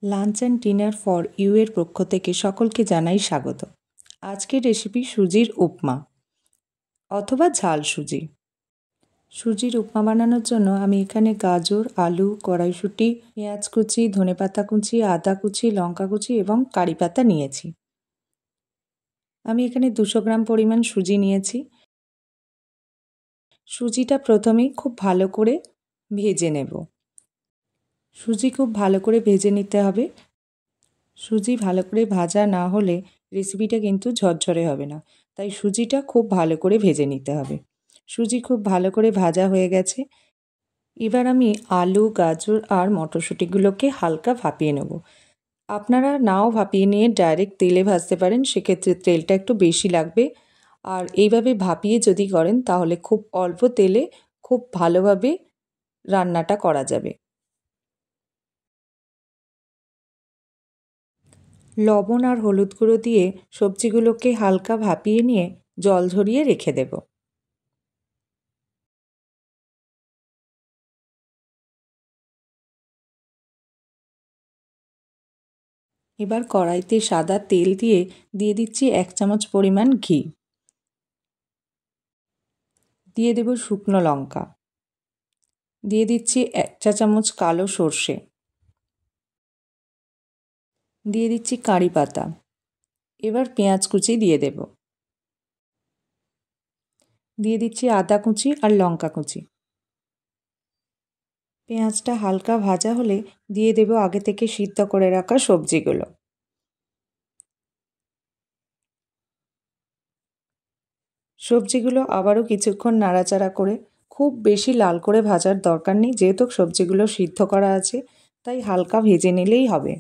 Lunch and dinner for you এর পক্ষ থেকে সকলকে জানাই স্বাগত। আজকের রেসিপি সুজির উপমা অথবা ঝাল সুজি। সুজির উপমা বানানোর জন্য আমি এখানে গাজর, আলু, কড়াইশুঁটি, পেঁয়াজ কুচি, ধনেপাতা কুচি, আদা কুচি, লঙ্কা কুচি এবং কারি পাতা নিয়েছি। আমি এখানে 200 গ্রাম পরিমাণ সুজি নিয়েছি। সুজিটা প্রথমেই খুব ভালো করে ভেজে নেব। সুজি খুব ভালো করে ভেজে নিতে হবে। সুজি ভালো করে ভাজা না হলে রেসিপিটা কিন্তু ঝরঝরে হবে না, তাই সুজিটা খুব ভালো করে ভেজে নিতে হবে। সুজি খুব ভালো করে ভাজা হয়ে গেছে। এবার আমি আলু, গাজর আর মটরশুঁটিগুলোকে হালকা ভাপিয়ে নেব। আপনারা নাও ভাপিয়ে নিয়ে ডাইরেক্ট তেলে ভাজতে পারেন, সেক্ষেত্রে তেলটা একটু বেশি লাগবে। আর এইভাবে ভাপিয়ে যদি করেন তাহলে খুব অল্প তেলে খুব ভালোভাবে রান্নাটা করা যাবে। লবণ আর হলুদ গুঁড়ো দিয়ে সবজিগুলোকে হালকা ভাপিয়ে নিয়ে জল ঝরিয়ে রেখে দেব। এবার কড়াইতে সাদা তেল দিয়ে দিচ্ছি 1 চামচ পরিমাণ ঘি। দিয়ে দেব শুকনো লঙ্কা। দিয়ে দিচ্ছি 1 চা চামচ কালো সর্ষে। দিয়ে দিচ্ছি কারি পাতা। এবার পেঁয়াজ কুচি দিয়ে দেব। দিয়ে দিচ্ছি আদা কুচি আর লঙ্কা কুচি। পেঁয়াজটা হালকা ভাজা হলে দিয়ে দেব আগে থেকে সিদ্ধ করে রাখা সবজিগুলো। সবজিগুলো আবারও কিছুক্ষণ নাড়াচাড়া করে, খুব বেশি লাল করে ভাজার দরকার নেই, যেহেতু সবজিগুলো সিদ্ধ করা আছে, তাই হালকা ভেজে নিলেই হবে।